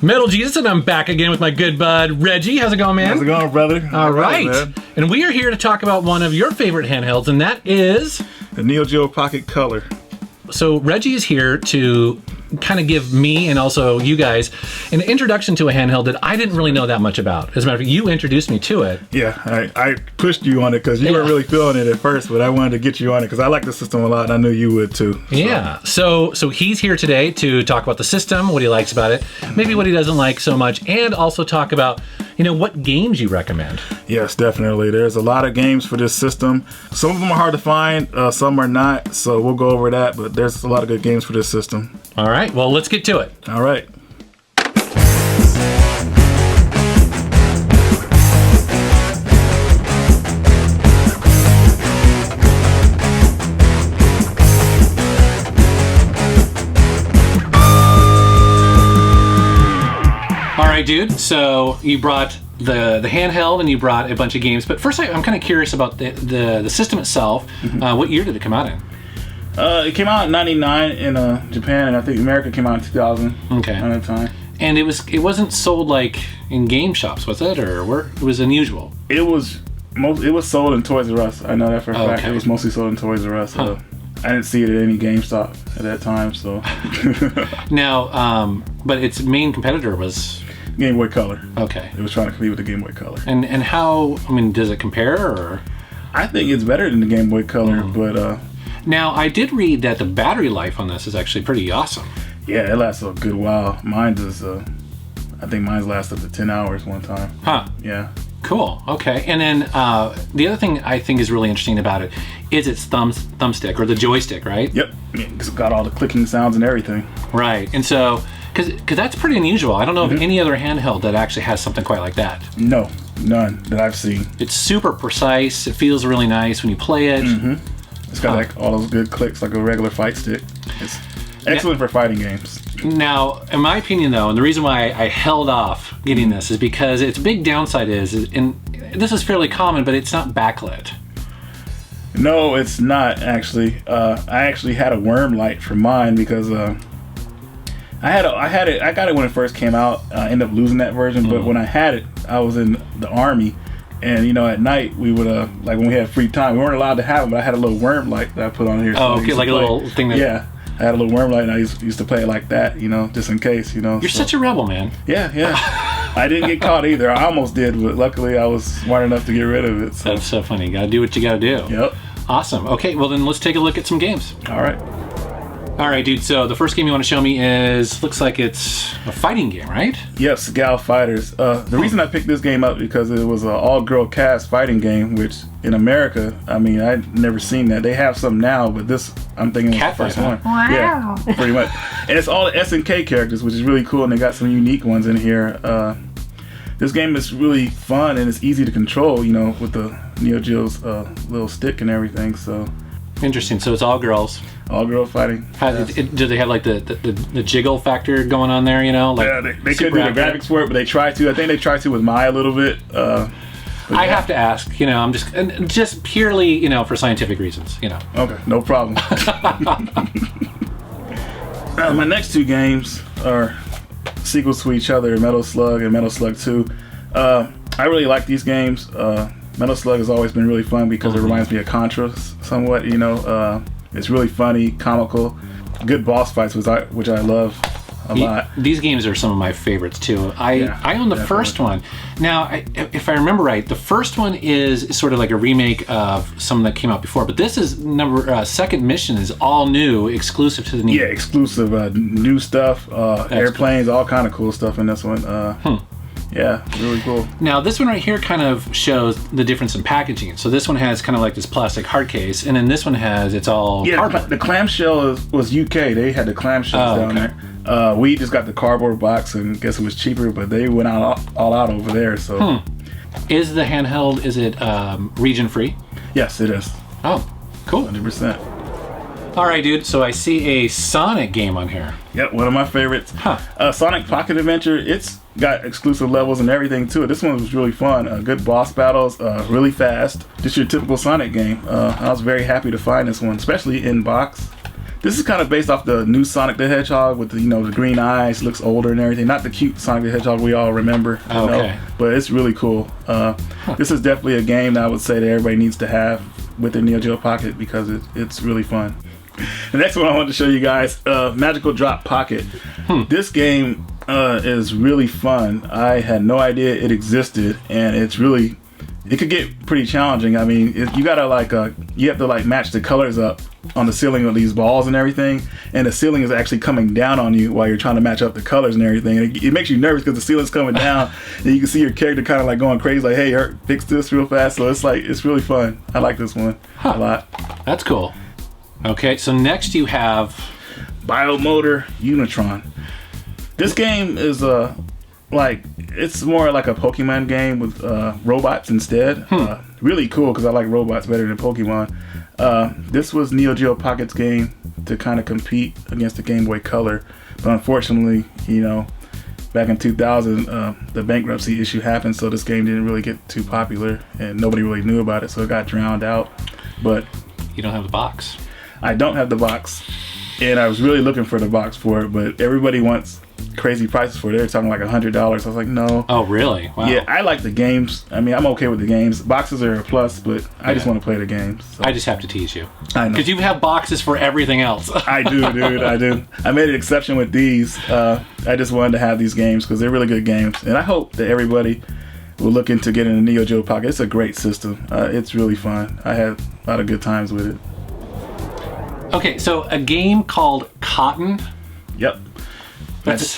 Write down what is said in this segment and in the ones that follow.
Metal Jesus, and I'm back again with my good bud, Reggie. How's it going, man? How's it going, brother? All right. And we are here to talk about one of your favorite handhelds, and that is... the NEO GEO Pocket Color. So Reggie is here to kind of give me and also you guys an introduction to a handheld that I didn't really know that much about. As a matter of fact, you introduced me to it. Yeah, I pushed you on it because you weren't really feeling it at first, but I wanted to get you on it because I like the system a lot, and I knew you would too. So. Yeah, so he's here today to talk about the system, what he likes about it, maybe what he doesn't like so much, and also talk about, you know, what games you recommend. Yes, definitely. There's a lot of games for this system. Some of them are hard to find, some are not, so we'll go over that, but there's a lot of good games for this system. All right, well, let's get to it. All right. All right, dude, so you brought the handheld and you brought a bunch of games, but first I'm kind of curious about the system itself. What year did it come out in? It came out in '99 in Japan, and I think America came out in 2000. Okay. At that time. And it wasn't sold like in game shops, was it, or where? It was unusual. It was sold in Toys R Us. I know that for a fact. Okay. It was mostly sold in Toys R Us. Huh. I didn't see it at any GameStop at that time. So. Now, but its main competitor was Gameboy Color. Okay. It was trying to compete with the Gameboy Color. And how? I mean, does it compare or? I think it's better than the Gameboy Color, but. Now, I did read that the battery life on this is actually pretty awesome. Yeah, it lasts a good while. Mine is, I think mine's last up to 10 hours one time. Huh. Yeah. Cool. Okay. And then the other thing I think is really interesting about it is its thumbstick or the joystick, right? Yep. It's got all the clicking sounds and everything. Right. And so, because that's pretty unusual. I don't know of any other handheld that actually has something quite like that. No, none that I've seen. It's super precise. It feels really nice when you play it. It's got like all those good clicks like a regular fight stick. It's excellent for fighting games. Now, in my opinion though, and the reason why I held off getting this is because its big downside is, and this is fairly common, but it's not backlit. No, it's not actually. I actually had a worm light for mine because I got it when it first came out. I ended up losing that version, but when I had it, I was in the Army. And you know, at night we would like when we had free time, we weren't allowed to have it, but I had a little worm light that I put on here. Oh, okay, like a little thing that... Yeah, I had a little worm light, and I used to play it like that, you know, just in case, you know. You're such a rebel, man. Yeah. I didn't get caught either. I almost did, but luckily I was smart enough to get rid of it. So. That's so funny. You gotta do what you gotta do. Yep. Awesome. Okay, well then let's take a look at some games. All right. All right, dude. So the first game you want to show me looks like it's a fighting game, right? Yes, Gal Fighters. The reason I picked this game up because it was an all-girl cast fighting game, which in America, I mean, I'd never seen that. They have some now, but this, I'm thinking was the first one. Wow. Yeah, pretty much. And it's all the SNK characters, which is really cool, and they got some unique ones in here. This game is really fun, and it's easy to control, you know, with the Neo Geo's little stick and everything, so... Interesting. So it's all girls. All girl fighting. Do they have like the jiggle factor going on there? You know, like yeah, they couldn't do the graphics for it, but they tried to. I think they tried to with Mai a little bit. I have to ask. You know, I'm just purely, you know, for scientific reasons. You know. Okay, no problem. My next two games are sequels to each other: Metal Slug and Metal Slug 2. I really like these games. Metal Slug has always been really fun because it reminds me of Contra somewhat, you know. It's really funny, comical, good boss fights, which I love a lot. These games are some of my favorites too. I own the first one. Now, if I remember right, the first one is sort of like a remake of some that came out before, but this is second mission is all new, exclusive to the Neo. Yeah, exclusive, new stuff, airplanes, all kind of cool stuff in this one. Yeah, really cool. Now this one right here kind of shows the difference in packaging. So this one has kind of like this plastic hard case, and then this one has it's all cardboard. The clamshell was UK. They had the clamshells down there. We just got the cardboard box, and guess it was cheaper, but they went all out over there. So, is the handheld? Is it region free? Yes, it is. Oh, cool. 100%. All right, dude. So I see a Sonic game on here. Yep, one of my favorites. Sonic Pocket Adventure. It's got exclusive levels and everything to it. This one was really fun. Good boss battles, really fast. Just your typical Sonic game. I was very happy to find this one, especially in box. This is kind of based off the new Sonic the Hedgehog with the, you know, the green eyes, looks older and everything. Not the cute Sonic the Hedgehog we all remember. Oh, okay. Know? But it's really cool. This is definitely a game that I would say that everybody needs to have with their NEO GEO Pocket because it's really fun. The next one I wanted to show you guys, Magical Drop Pocket. This game is really fun. I had no idea it existed, and it's really, it could get pretty challenging. I mean, you gotta like, you have to like match the colors up on the ceiling of these balls and everything, and the ceiling is actually coming down on you while you're trying to match up the colors and everything. And it makes you nervous because the ceiling's coming down, and you can see your character kind of like going crazy, like, "Hey, fix this real fast." So it's like, it's really fun. I like this one a lot. That's cool. Okay, so next you have Biomotor Unitron. This game is like, it's more like a Pokemon game with robots instead. Really cool because I like robots better than Pokemon. This was NEO GEO Pocket's game to kind of compete against the Gameboy Color, but unfortunately, you know, back in 2000, the bankruptcy issue happened, so this game didn't really get too popular, and nobody really knew about it, so it got drowned out. But you don't have the box. I don't have the box, and I was really looking for the box for it, but everybody wants crazy prices for it. They're talking like $100. I was like, no. Oh, really? Wow. Yeah, I like the games. I mean, I'm okay with the games. Boxes are a plus, but I just want to play the games. So. I just have to tease you. I know. Because you have boxes for everything else. I do, dude. I do. I made an exception with these. I just wanted to have these games because they're really good games, and I hope that everybody will look into getting a NEO GEO Pocket. It's a great system. It's really fun. I had a lot of good times with it. Okay, so a game called Cotton. Yep. What's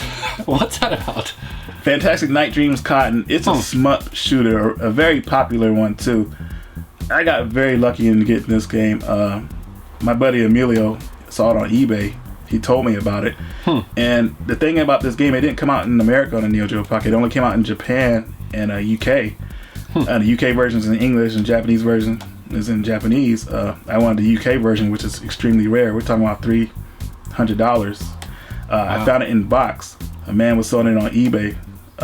that about? Fantastic Night Dreams Cotton. It's a smut shooter, a very popular one too. I got very lucky in getting this game. My buddy Emilio saw it on eBay. He told me about it. And the thing about this game, it didn't come out in America on the NEO GEO Pocket. It only came out in Japan and UK. The UK version is in English and Japanese version is in Japanese. I wanted the UK version, which is extremely rare. We're talking about $300. Wow. I found it in box. A man was selling it on eBay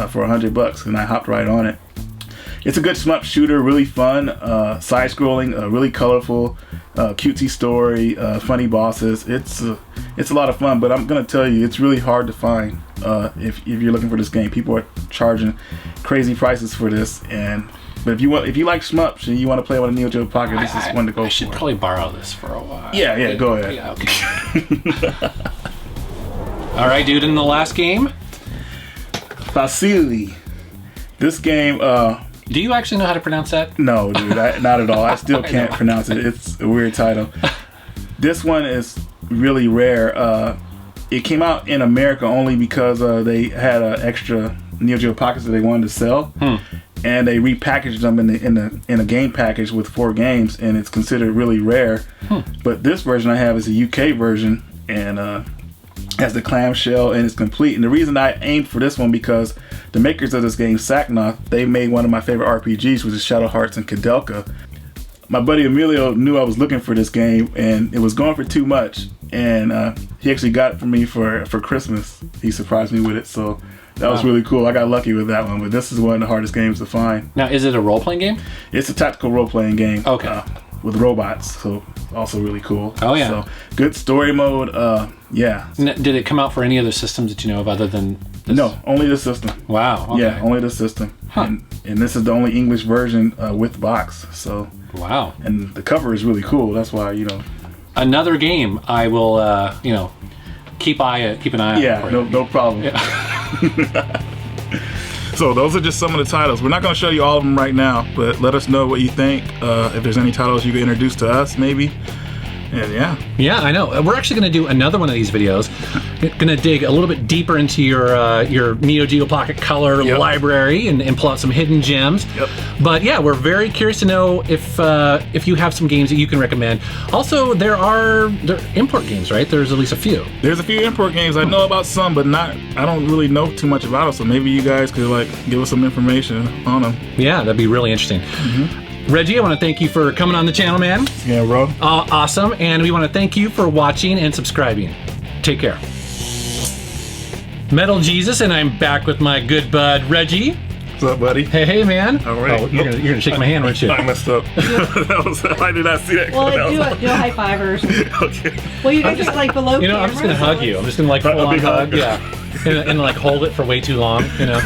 for $100, and I hopped right on it. It's a good shmup shooter, really fun, side-scrolling, really colorful, cutesy story, funny bosses. It's a lot of fun, but I'm gonna tell you, it's really hard to find if you're looking for this game. People are charging crazy prices for this, but if you like shmups and you want to play with a NEO GEO Pocket, this is one to go for. I should probably borrow this for a while. Yeah, go ahead. Yeah, okay. All right, dude, in the last game? Facili. This game, do you actually know how to pronounce that? No, dude, not at all. I still can't pronounce it. It's a weird title. This one is really rare. It came out in America only because they had extra NEO GEO Pockets that they wanted to sell. And they repackaged them in a game package with 4 games, and it's considered really rare. But this version I have is a UK version, and has the clamshell, and it's complete. And the reason I aimed for this one because the makers of this game, Saknoth, they made one of my favorite RPGs, which is Shadow Hearts and Kadelka. My buddy Emilio knew I was looking for this game, and it was going for too much, and he actually got it for me for Christmas. He surprised me with it, so that was really cool. I got lucky with that one, but this is one of the hardest games to find. Now, is it a role-playing game? It's a tactical role-playing game. Okay. With robots, so also really cool. Oh, yeah. So good story mode. Yeah. Did it come out for any other systems that you know of other than this? No, only the system. Wow. Okay. Yeah, only the system. And this is the only English version with box. So. Wow. And the cover is really cool. That's why, you know. Another game I will, you know, keep an eye on. Yeah, no problem. Yeah. So those are just some of the titles. We're not going to show you all of them right now, but let us know what you think. If there's any titles you can introduce to us, maybe. And yeah, I know. We're actually going to do another one of these videos. Going to dig a little bit deeper into your NEO GEO Pocket Color library and pull out some hidden gems. But yeah, we're very curious to know if you have some games that you can recommend. Also, there are import games, right? There's at least a few. There's a few import games. I know about some, but I don't really know too much about them. So maybe you guys could like give us some information on them. Yeah, that'd be really interesting. Reggie, I want to thank you for coming on the channel, man. Yeah, bro. Awesome. And we want to thank you for watching and subscribing. Take care. Metal Jesus, and I'm back with my good bud, Reggie. What's up, buddy? Hey, man. All right. Oh, you're gonna shake my hand, weren't you? I messed up. I did not see that. Well, do a high five or something. Okay. Well, you guys are like below. You know, I'm just gonna hug you. I'm just gonna like full on hug. Yeah. And like hold it for way too long. You know.